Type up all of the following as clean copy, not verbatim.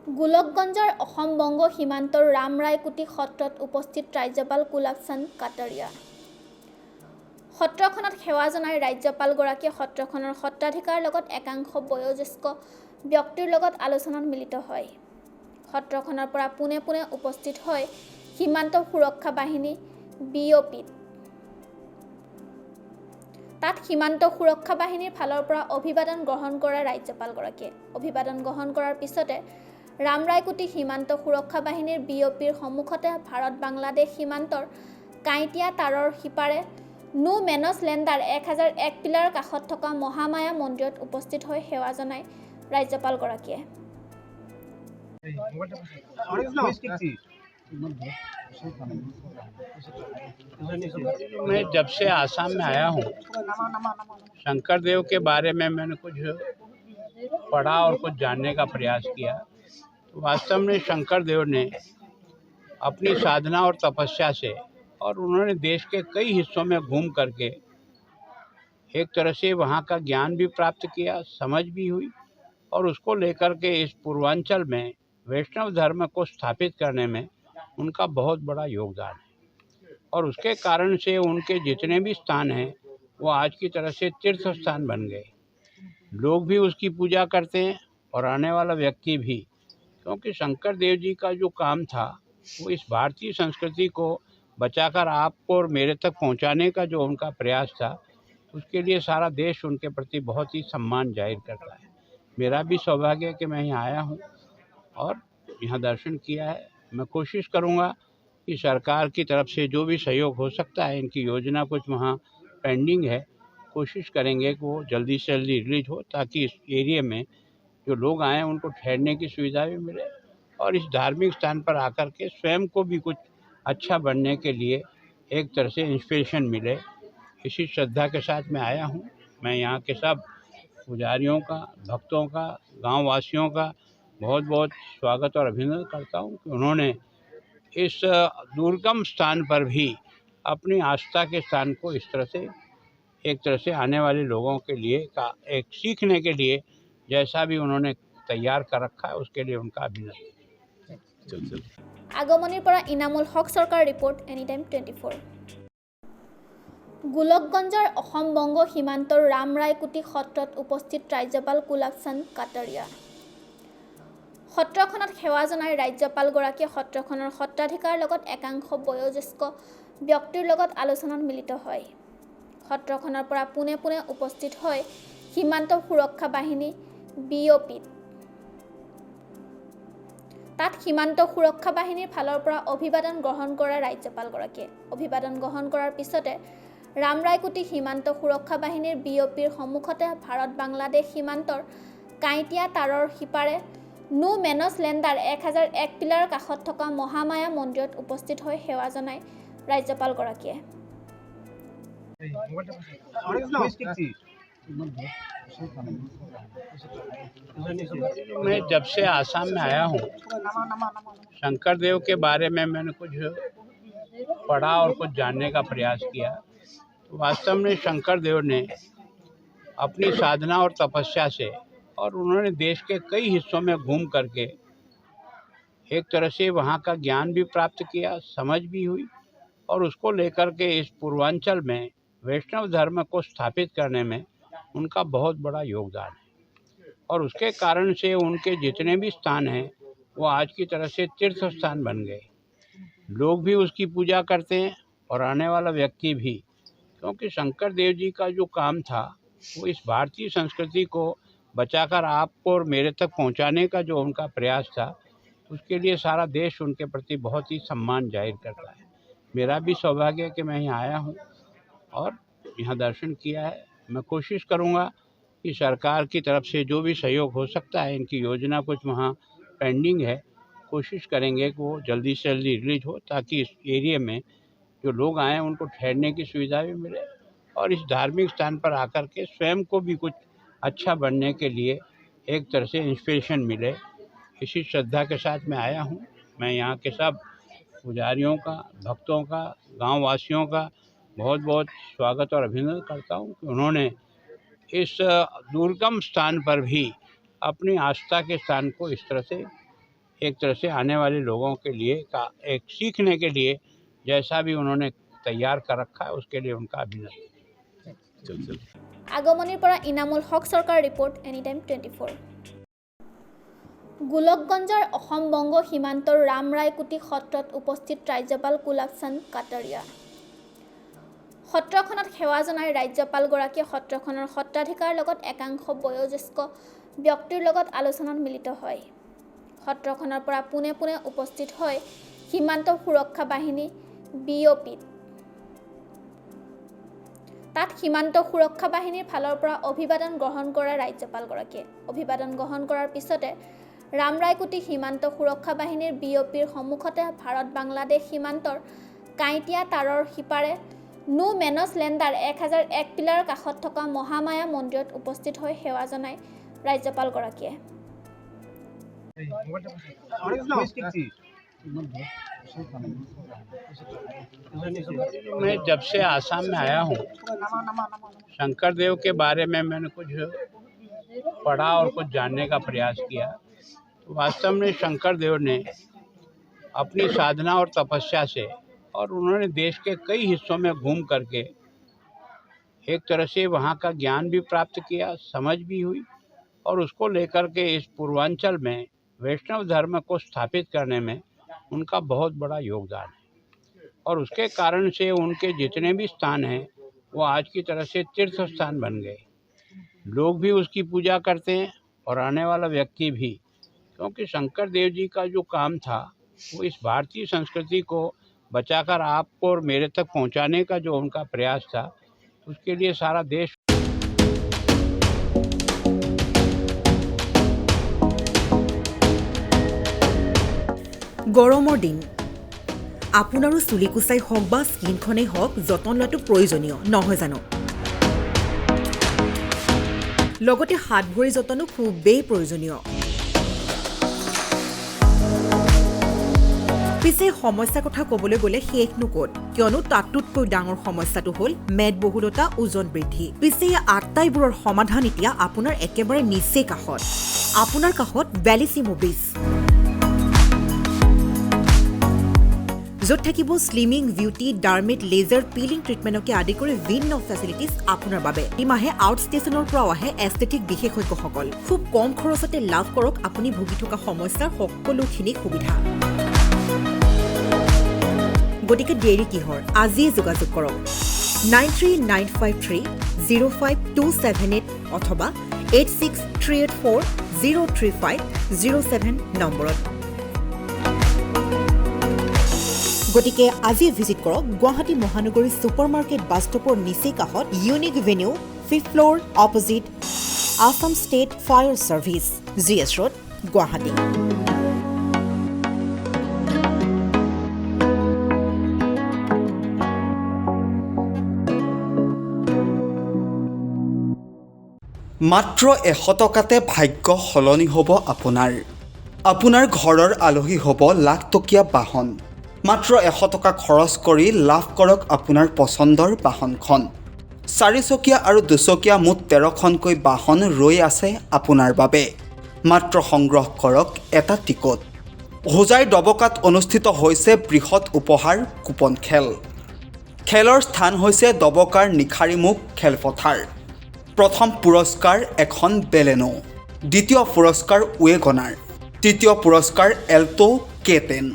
গোলকগঞ্জৰ অসম-বংগ সীমান্তৰ ৰামৰায়কুটি সত্ৰত উপস্থিত ৰাজ্যপাল কুলাব চান্দ কাটাৰিয়া। সত্ৰখনত সেৱা জনাই ৰাজ্যপালগৰাকীয়ে সত্ৰখনৰ সত্ৰাধিকাৰৰ লগত একাংশ বয়োজ্যেষ্ঠ ব্যক্তিৰ লগত আলোচনাত মিলিত হয়। সত্ৰখনৰ পৰা পোনে পোনে উপস্থিত হয় সীমান্ত সুৰক্ষা বাহিনী BOP-ত। তাত সীমান্ত সুৰক্ষা বাহিনীৰ ফালৰ পৰা অভিবাদন গ্ৰহণ কৰা ৰাজ্যপালগৰাকীয়ে। অভিবাদন গ্ৰহণ কৰাৰ পিছতে ৰামৰায়কুটি সীমান্ত সুৰক্ষা বাহিনীৰ BOP-ৰ সন্মুখতে ভাৰত-বাংলাদেশ সীমান্তৰ কাঁইটীয়া তাঁৰৰ সিপাৰে নো মেনছ লেণ্ডাৰ 1001 পিলাৰৰ কাষত থকা মহামায়া মন্দিৰত উপস্থিত হৈ সেৱা জনায় ৰাজ্যপালগৰাকীয়ে। मैं जब से आसाम में आया हूँ, शंकर देव के बारे में मैंने कुछ पढ़ा और कुछ जानने का प्रयास किया। तो वास्तव में शंकर देव ने अपनी साधना और तपस्या से और उन्होंने देश के कई हिस्सों में घूम करके एक तरह से वहाँ का ज्ञान भी प्राप्त किया, समझ भी हुई और उसको लेकर के इस पूर्वांचल में वैष्णव धर्म को स्थापित करने में उनका बहुत बड़ा योगदान है। और उसके कारण से उनके जितने भी स्थान हैं वो आज की तरह से तीर्थ स्थान बन गए। लोग भी उसकी पूजा करते हैं और आने वाला व्यक्ति भी, क्योंकि शंकर देव जी का जो काम था वो इस भारतीय संस्कृति को बचाकर आपको और मेरे तक पहुंचाने का जो उनका प्रयास था, उसके लिए सारा देश उनके प्रति बहुत ही सम्मान जाहिर करता है। मेरा भी सौभाग्य है कि मैं यहाँ आया हूँ और यहाँ दर्शन किया है। मैं कोशिश करूँगा कि सरकार की तरफ से जो भी सहयोग हो सकता है, इनकी योजना कुछ वहाँ पेंडिंग है, कोशिश करेंगे कि वो जल्दी से जल्दी रिलीज हो, ताकि इस एरिया में जो लोग आए उनको ठहरने की सुविधा भी मिले और इस धार्मिक स्थान पर आकर के स्वयं को भी कुछ अच्छा बनने के लिए एक तरह से इंस्पिरेशन मिले। इसी श्रद्धा के साथ मैं आया हूँ। मैं यहाँ के सब पुजारियों का, भक्तों का, गाँव वासियों का बहुत बहुत स्वागत और अभिनंदन करता हूँ कि उन्होंने इस दुर्गम स्थान पर भी अपनी आस्था के स्थान को इस तरह से एक तरह से आने वाले लोगों के लिए का एक सीखने के लिए जैसा भी उन्होंने तैयार कर रखा है, उसके लिए उनका अभिनंदन। আগমনীৰ পৰা ইনামুল হক চৰকাৰ ৰিপৰ্ট এনিটাইম 24। গোলকগঞ্জৰ অসম-বংগ সীমান্তৰ ৰামৰায়কুটি সত্ৰত উপস্থিত ৰাজ্যপাল কুলাব চান্দ কাটাৰিয়া। সত্ৰখনত সেৱা জনাই ৰাজ্যপালগৰাকীয়ে সত্ৰখনৰ সত্ৰাধিকাৰৰ লগত একাংশ বয়োজ্যেষ্ঠ ব্যক্তিৰ লগত আলোচনাত মিলিত হয়। সত্ৰখনৰ পৰা পোনে পোনে উপস্থিত হয় সীমান্ত সুৰক্ষা বাহিনী BOP-ত। তাত সীমান্ত সুৰক্ষা বাহিনীৰ ফালৰ পৰা অভিবাদন গ্ৰহণ কৰা ৰাজ্যপালগৰাকীয়ে। অভিবাদন গ্ৰহণ কৰাৰ পিছতে ৰামৰায়কুটি সীমান্ত সুৰক্ষা বাহিনীৰ BOP-ৰ সন্মুখতে ভাৰত-বাংলাদেশ সীমান্তৰ কাঁইটীয়া তাঁৰৰ সিপাৰে নো মেনছ লেণ্ডাৰ 1001 পিলাৰৰ কাষত থকা মহামায়া মন্দিৰত উপস্থিত হৈ সেৱা জনায় ৰাজ্যপালগৰাকীয়ে। मैं जब से आसाम में आया हूँ, शंकर देव के बारे में मैंने कुछ पढ़ा और कुछ जानने का प्रयास किया। तो वास्तव में शंकर देव ने अपनी साधना और तपस्या से और उन्होंने देश के कई हिस्सों में घूम करके एक तरह से वहाँ का ज्ञान भी प्राप्त किया, समझ भी हुई और उसको लेकर के इस पूर्वांचल में वैष्णव धर्म को स्थापित करने में उनका बहुत बड़ा योगदान है। और उसके कारण से उनके जितने भी स्थान हैं वो आज की तरह से तीर्थ स्थान बन गए। लोग भी उसकी पूजा करते हैं और आने वाला व्यक्ति भी, क्योंकि शंकर देव जी का जो काम था वो इस भारतीय संस्कृति को बचाकर आपको और मेरे तक पहुंचाने का जो उनका प्रयास था, उसके लिए सारा देश उनके प्रति बहुत ही सम्मान जाहिर करता है। मेरा भी सौभाग्य है कि मैं यहाँ आया हूँ और यहाँ दर्शन किया है। मैं कोशिश करूँगा कि सरकार की तरफ से जो भी सहयोग हो सकता है, इनकी योजना कुछ वहाँ पेंडिंग है, कोशिश करेंगे कि वो जल्दी से जल्दी रिलीज हो, ताकि इस एरिया में जो लोग आए उनको ठहरने की सुविधा भी मिले और इस धार्मिक स्थान पर आकर के स्वयं को भी कुछ अच्छा बनने के लिए एक तरह से इंस्पिरेशन मिले। इसी श्रद्धा के साथ मैं आया हूँ। मैं यहाँ के सब पुजारियों का, भक्तों का, गाँव वासियों का बहुत बहुत स्वागत और अभिनंदन करता हूँ कि उन्होंने इस दुर्गम स्थान पर भी अपनी आस्था के स्थान को इस तरह से एक तरह से आने वाले लोगों के लिए का एक सीखने के लिए जैसा भी उन्होंने तैयार कर रखा है उसके लिए उनका अभिनंदन। আগমনিৰ পৰা ইনামুল হক চৰকাৰ ৰিপৰ্ট এনিটাইম 24। গোলকগঞ্জৰ অসম বংগ সীমান্তৰ ৰামৰায়কুটি সত্ৰত উপস্থিত ৰাজ্যপাল কুলাব চান্দ কাটাৰিয়া। সত্ৰখনত সেৱা জনাই ৰাজ্যপালগৰাকীয়ে সত্ৰখনৰ সত্ৰাধিকাৰ লগত একাংশ বয়োজ্যেষ্ঠ ব্যক্তিৰ লগত আলোচনাত মিলিত হয়। সত্ৰখনৰ পৰা পোনে পোনে উপস্থিত হয় সীমান্ত সুৰক্ষা বাহিনী BOP-ত। তাত সীমান্ত সুৰক্ষা বাহিনীৰ ফালৰ পৰা অভিবাদন গ্ৰহণ কৰা ৰাজ্যপালগৰাকীয়ে। অভিবাদন গ্ৰহণ কৰাৰ পিছতে ৰামৰায়কুটি সীমান্ত সুৰক্ষা বাহিনীৰ BOP-ৰ সন্মুখতে ভাৰত বাংলাদেশ সীমান্তৰ কাঁইটীয়া তাঁৰৰ সিপাৰে নো মেনছ লেণ্ডাৰ 1001 পিলাৰৰ কাষত থকা মহামায়া মন্দিৰত উপস্থিত হৈ সেৱা জনাই ৰাজ্যপালগৰাকীয়ে। मैं जब से आसाम में आया हूँ शंकर देव के बारे में मैंने कुछ पढ़ा और कुछ जानने का प्रयास किया। तो वास्तव में शंकर देव ने अपनी साधना और तपस्या से और उन्होंने देश के कई हिस्सों में घूम करके एक तरह से वहाँ का ज्ञान भी प्राप्त किया, समझ भी हुई और उसको लेकर के इस पूर्वांचल में वैष्णव धर्म को स्थापित करने में उनका बहुत बड़ा योगदान है। और उसके कारण से उनके जितने भी स्थान हैं वो आज की तरह से तीर्थ स्थान बन गए। लोग भी उसकी पूजा करते हैं और आने वाला व्यक्ति भी, क्योंकि शंकर देव जी का जो काम था वो इस भारतीय संस्कृति को बचाकर आपको और मेरे तक पहुंचाने का जो उनका प्रयास था उसके लिए सारा देश গৰমৰ দিন আপোনাৰো চুলি কুচাই হওক বা স্কিনখনেই হওক যতন লোৱাটো প্ৰয়োজনীয় নহয় জানো? লগতে হাত ভৰি যতনো খুবেই প্ৰয়োজনীয়। পিছে সমস্যাৰ কথা ক'বলৈ গ'লে শেষনো ক'ত, কিয়নো তাতোতকৈ ডাঙৰ সমস্যাটো হ'ল মেদবহুলতা, ওজন বৃদ্ধি। পিছে এই আটাইবোৰৰ সমাধান এতিয়া আপোনাৰ একেবাৰে নিচেই কাষত। আপোনাৰ কাষত বেলিচিমো ব্ৰিজ, য'ত থাকিব স্লিমিং, বিউটি, ডাৰ্মেট, লেজাৰ, পিলিং ট্ৰিটমেণ্টকে আদি কৰি ভিন্ন ফেচিলিটিজ আপোনাৰ বাবে। এই মাহে আউট ষ্টেচনৰ পৰাও আহে এস্থেটিক বিশেষজ্ঞসকল। খুব কম খৰচতে লাভ কৰক আপুনি ভুগি থকা সমস্যাৰ সকলোখিনি সুবিধা। গতিকে দেৰি কিহৰ, আজিয়ে যোগাযোগ কৰক 9395305278 অথবা 8638403507 নম্বৰত। গতিকে আজি ভিজিট কৰক গুৱাহাটী মহানগৰী ছুপাৰ মাৰ্কেট বাছ ষ্টপৰ নিচেই কাষত unique venue 5th floor opposite Assam state fire service, GS road, Guwahati. মাত্ৰ 100 টকাতে ভাগ্য সলনি হ'ব আপোনাৰ। আপোনাৰ ঘৰৰ আলহী হ'ব লাখটকীয়া বাহন। মাত্ৰ 100 টকা খৰচ কৰি লাভ কৰক আপোনাৰ পচন্দৰ বাহনখন। 4 চকীয়া আৰু 2 চকীয়া মুঠ 13খনকৈ বাহন ৰৈ আছে আপোনাৰ বাবে। মাত্ৰ সংগ্ৰহ কৰক এটা টিকট। হোজাই ডবকাত অনুষ্ঠিত হৈছে বৃহৎ উপহাৰ কুপন খেল। খেলৰ স্থান হৈছে ডবকাৰ নিখাৰীমুখ খেলপথাৰ। প্ৰথম পুৰস্কাৰ এখন বেলেনো, দ্বিতীয় পুৰস্কাৰ ৱেগনাৰ, তৃতীয় পুৰস্কাৰ এল্টো K10,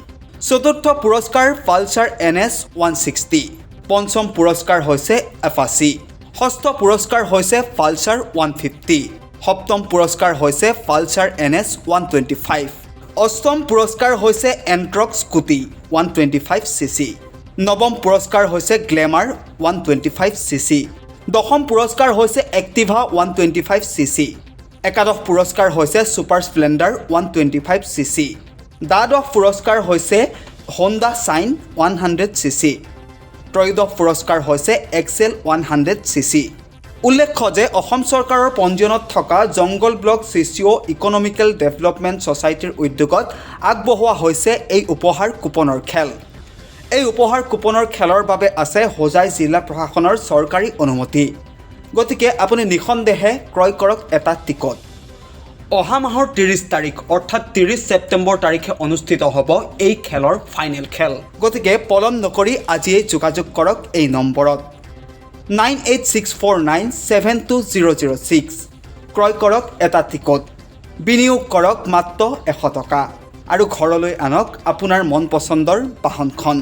চতুৰ্থ পুৰস্কাৰ পালচাৰ NS 160, পঞ্চম পুৰস্কাৰ হৈছে এপাচি, ষষ্ঠ পুৰস্কাৰ হৈছে পালচাৰ 150, সপ্তম পুৰস্কাৰ হৈছে পালচাৰ NS 125, অষ্টম পুৰস্কাৰ হৈছে এণ্ট্ৰক স্কুটি 125cc, নৱম পুৰস্কাৰ হৈছে গ্লেমাৰ 125cc, দশম পুৰস্কাৰ হৈছে এক্টিভা 125cc, একাদশ পুৰস্কাৰ হৈছে ছুপাৰ স্প্লেণ্ডাৰ 125cc, দ্বাদশ পুৰস্কাৰ হৈছে হোণ্ডা চাইন 100cc, ত্ৰয়োদশ পুৰস্কাৰ হৈছে এক্সেল 100cc। উল্লেখ্য যে অসম চৰকাৰৰ পঞ্জীয়নত থকা জংগল ব্লক চিচিঅ' ইকনমিকেল ডেভেলপমেণ্ট ছ'চাইটিৰ উদ্যোগত আগবঢ়োৱা হৈছে এই উপহাৰ কুপনৰ খেল। এই উপহাৰ কুপনৰ খেলৰ বাবে আছে হোজাই জিলা প্ৰশাসনৰ চৰকাৰী অনুমতি। গতিকে আপুনি নিঃসন্দেহে ক্ৰয় কৰক এটা টিকট। অহা মাহৰ 30 তাৰিখ অৰ্থাৎ 30 ছেপ্টেম্বৰ তাৰিখে অনুষ্ঠিত হ'ব এই খেলৰ ফাইনেল খেল। গতিকে পলম নকৰি আজিয়েই যোগাযোগ কৰক এই নম্বৰত 9864972006। ক্ৰয় কৰক এটা টিকট, বিনিয়োগ কৰক মাত্ৰ 100 টকা আৰু ঘৰলৈ আনক আপোনাৰ মন পচন্দৰ বাহনখন।